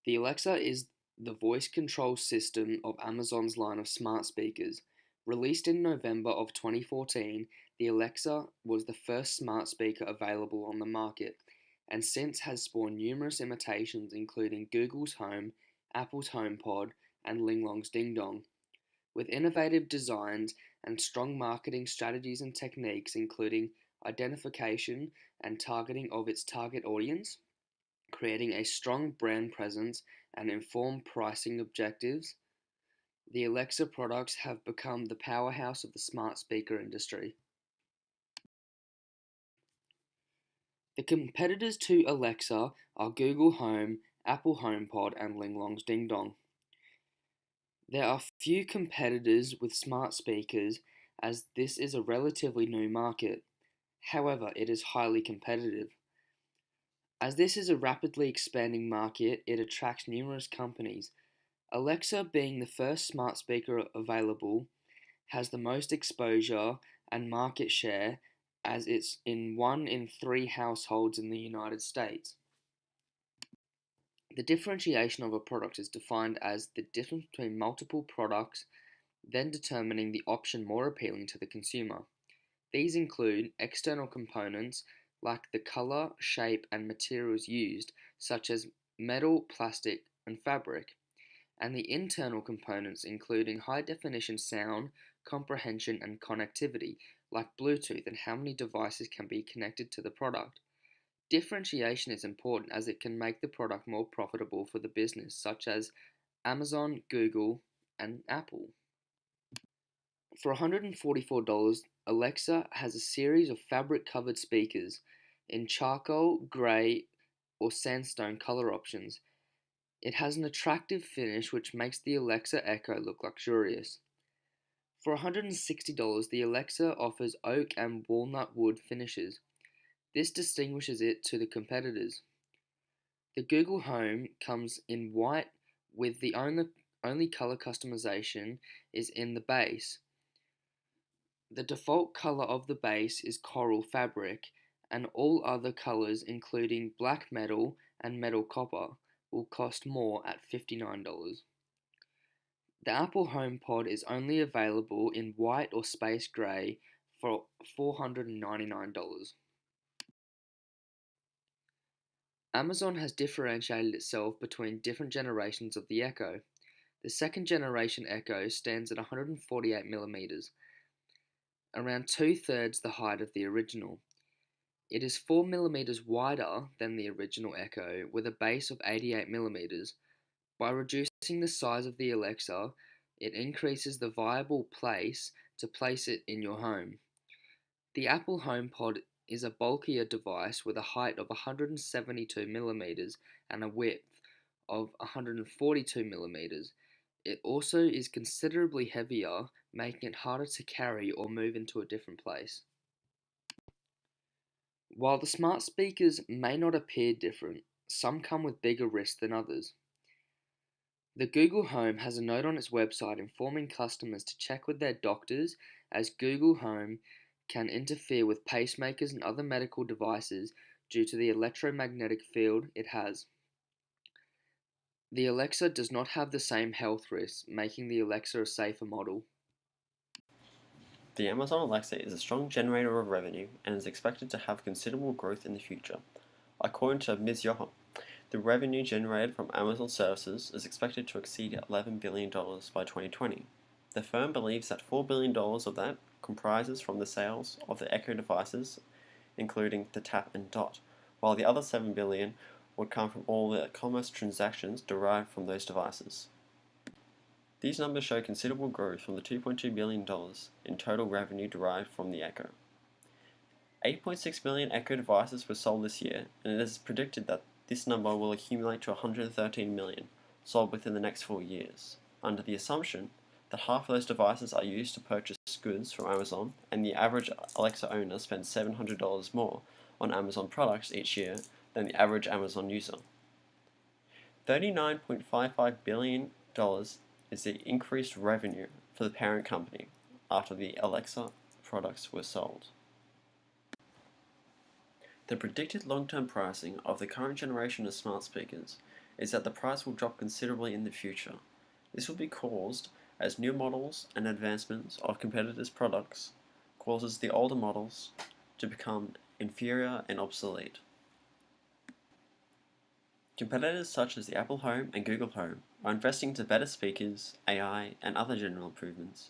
The Alexa is the voice control system of Amazon's line of smart speakers. Released in November of 2014, the Alexa was the first smart speaker available on the market, and since has spawned numerous imitations including Google's Home, Apple's HomePod, and Linglong's Ding Dong. With innovative designs and strong marketing strategies and techniques including identification and targeting of its target audience, creating a strong brand presence and informed pricing objectives, the Alexa products have become the powerhouse of the smart speaker industry. The competitors to Alexa are Google Home, Apple HomePod, and Linglong's Ding Dong. There are few competitors with smart speakers as this is a relatively new market. However, it is highly competitive. As this is a rapidly expanding market, it attracts numerous companies. Alexa, being the first smart speaker available, has the most exposure and market share as it's in 1 in 3 households in the United States. The differentiation of a product is defined as the difference between multiple products, then determining the option more appealing to the consumer. These include external components like the color, shape, and materials used, such as metal, plastic, and fabric, and the internal components including high definition sound, comprehension, and connectivity, like Bluetooth and how many devices can be connected to the product. Differentiation is important as it can make the product more profitable for the business, such as Amazon, Google, and Apple. For $144, Alexa has a series of fabric covered speakers in charcoal, grey, or sandstone color options. It has an attractive finish which makes the Alexa Echo look luxurious. For $160, the Alexa offers oak and walnut wood finishes. This distinguishes it to the competitors. The Google Home comes in white with the only color customization is in the base. The default color of the base is coral fabric, and all other colors, including black metal and metal copper, will cost more at $59. The Apple HomePod is only available in white or space gray for $499. Amazon has differentiated itself between different generations of the Echo. The second generation Echo stands at 148mm, around two-thirds the height of the original. It is 4mm wider than the original Echo with a base of 88mm. By reducing the size of the Alexa, it increases the viable place to place it in your home. The Apple HomePod is a bulkier device with a height of 172mm and a width of 142mm. It also is considerably heavier, making it harder to carry or move into a different place. While the smart speakers may not appear different, some come with bigger risks than others. The Google Home has a note on its website informing customers to check with their doctors as Google Home can interfere with pacemakers and other medical devices due to the electromagnetic field it has. The Alexa does not have the same health risks, making the Alexa a safer model. The Amazon Alexa is a strong generator of revenue and is expected to have considerable growth in the future. According to Ms. Yoham, the revenue generated from Amazon services is expected to exceed $11 billion by 2020. The firm believes that $4 billion of that comprises from the sales of the Echo devices, including the Tap and Dot, while the other $7 billion would come from all the commerce transactions derived from those devices. These numbers show considerable growth from the $2.2 billion in total revenue derived from the Echo. 8.6 million Echo devices were sold this year, and it is predicted that this number will accumulate to 113 million, sold within the next 4 years, under the assumption that half of those devices are used to purchase goods from Amazon, and the average Alexa owner spends $700 more on Amazon products each year than the average Amazon user. $39.55 billion is the increased revenue for the parent company after the Alexa products were sold. The predicted long-term pricing of the current generation of smart speakers is that the price will drop considerably in the future. This will be caused as new models and advancements of competitors' products causes the older models to become inferior and obsolete. Competitors such as the Apple Home and Google Home are investing into better speakers, AI, and other general improvements,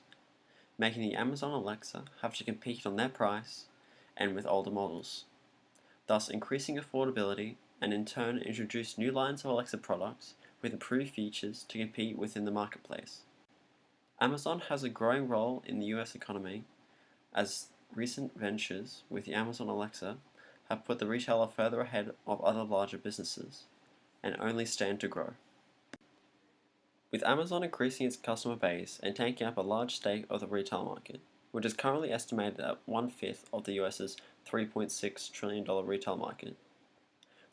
making the Amazon Alexa have to compete on their price and with older models, thus increasing affordability and in turn introduce new lines of Alexa products with improved features to compete within the marketplace. Amazon has a growing role in the US economy as recent ventures with the Amazon Alexa have put the retailer further ahead of other larger businesses and only stand to grow. With Amazon increasing its customer base and taking up a large stake of the retail market, which is currently estimated at 1/5 of the US's $3.6 trillion retail market.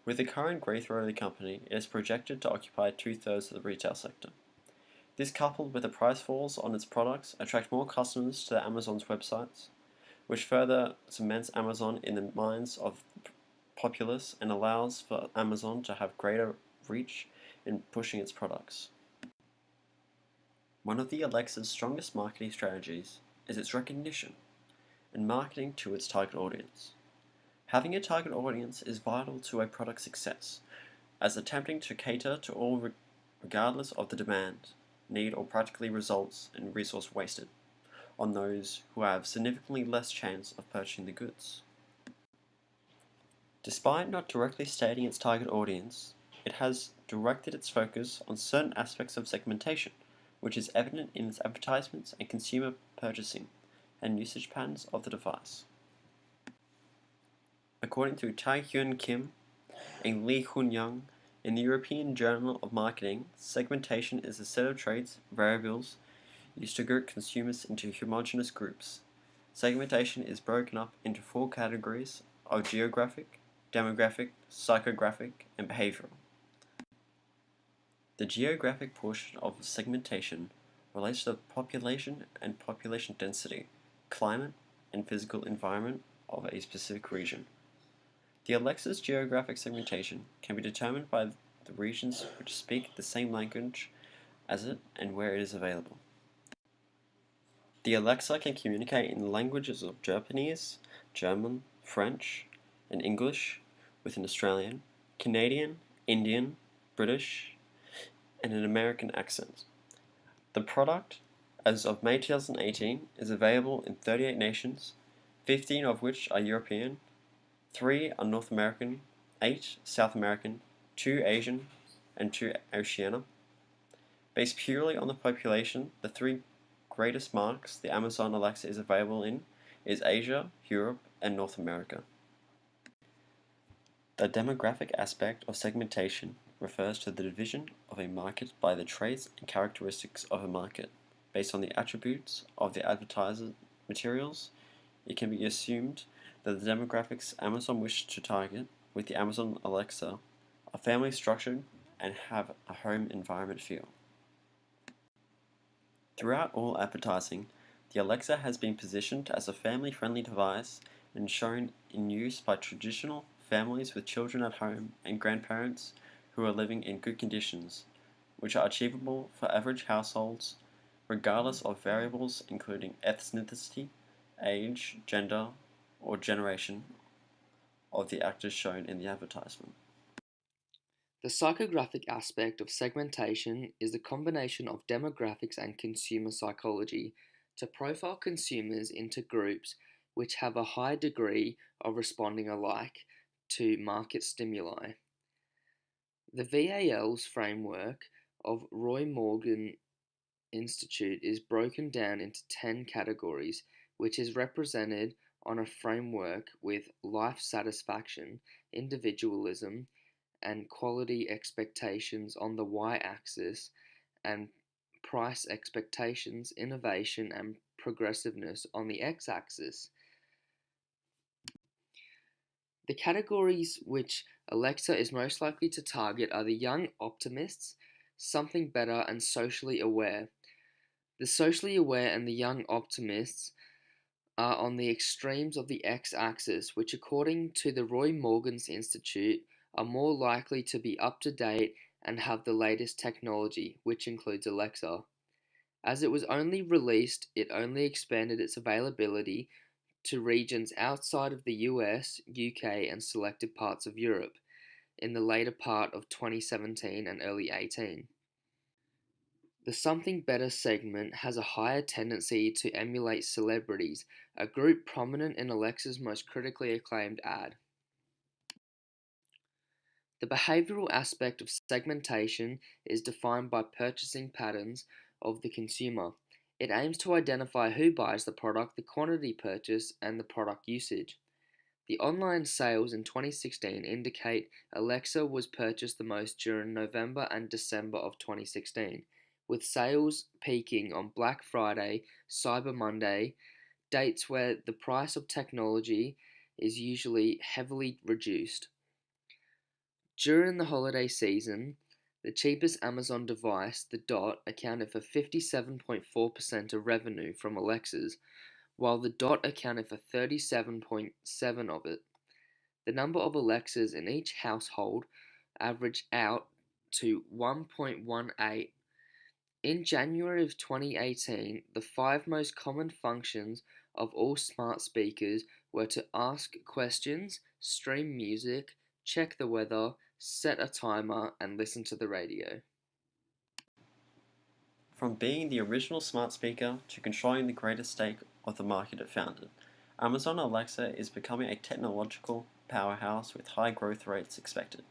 With the current growth rate of the company, it is projected to occupy 2/3 of the retail sector. This, coupled with the price falls on its products, attract more customers to Amazon's websites, which further cements Amazon in the minds of the populace and allows for Amazon to have greater reach in pushing its products. One of the Alexa's strongest marketing strategies is its recognition and marketing to its target audience. Having a target audience is vital to a product's success, as attempting to cater to all regardless of the demand, need, or practically results in resource wasted on those who have significantly less chance of purchasing the goods. Despite not directly stating its target audience, it has directed its focus on certain aspects of segmentation, which is evident in its advertisements and consumer purchasing and usage patterns of the device. According to Tai-Hyun Kim and Lee Hun-young in the European Journal of Marketing, segmentation is a set of traits, variables, used to group consumers into homogeneous groups. Segmentation is broken up into 4 categories of geographic, demographic, psychographic, and behavioral. The geographic portion of segmentation relates to the population and population density, climate, and physical environment of a specific region. The Alexa's geographic segmentation can be determined by the regions which speak the same language as it and where it is available. The Alexa can communicate in the languages of Japanese, German, French, and English with an Australian, Canadian, Indian, British, and an American accent. The product, as of May 2018, is available in 38 nations, 15 of which are European, 3 are North American, 8 South American, 2 Asian, and 2 Oceania. Based purely on the population, the 3 greatest markets the Amazon Alexa is available in is Asia, Europe, and North America. The demographic aspect of segmentation refers to the division of a market by the traits and characteristics of a market. Based on the attributes of the advertiser materials, it can be assumed that the demographics Amazon wishes to target with the Amazon Alexa are family structured and have a home environment feel. Throughout all advertising, the Alexa has been positioned as a family-friendly device and shown in use by traditional families with children at home and grandparents who are living in good conditions, which are achievable for average households, regardless of variables including ethnicity, age, gender, or generation of the actors shown in the advertisement. The psychographic aspect of segmentation is the combination of demographics and consumer psychology to profile consumers into groups which have a high degree of responding alike to market stimuli. The VAL's framework of Roy Morgan Institute is broken down into 10 categories, which is represented on a framework with life satisfaction, individualism, and quality expectations on the y-axis, and price expectations, innovation, and progressiveness on the x-axis. The categories which Alexa is most likely to target are the young optimists, something better, and socially aware. The socially aware and the young optimists are on the extremes of the x-axis, which according to the Roy Morgan's Institute are more likely to be up to date and have the latest technology, which includes Alexa. As it was only released, it only expanded its availability to regions outside of the US, UK, and selected parts of Europe in the later part of 2017 and early 18. The Something Better segment has a higher tendency to emulate celebrities, a group prominent in Alexa's most critically acclaimed ad. The behavioral aspect of segmentation is defined by purchasing patterns of the consumer. It aims to identify who buys the product, the quantity purchased, and the product usage. The online sales in 2016 indicate Alexa was purchased the most during November and December of 2016, with sales peaking on Black Friday, Cyber Monday, dates where the price of technology is usually heavily reduced. During the holiday season, the cheapest Amazon device, the Dot, accounted for 57.4% of revenue from Alexas, while the Dot accounted for 37.7% of it. The number of Alexas in each household averaged out to 1.18. In January of 2018, the five most common functions of all smart speakers were to ask questions, stream music, check the weather, set a timer, and listen to the radio. From being the original smart speaker to controlling the greatest stake of the market it founded, Amazon Alexa is becoming a technological powerhouse with high growth rates expected.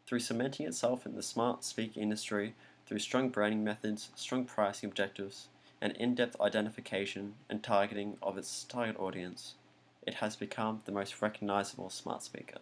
Through cementing itself in the smart speaker industry through strong branding methods, strong pricing objectives, and in-depth identification and targeting of its target audience, it has become the most recognizable smart speaker.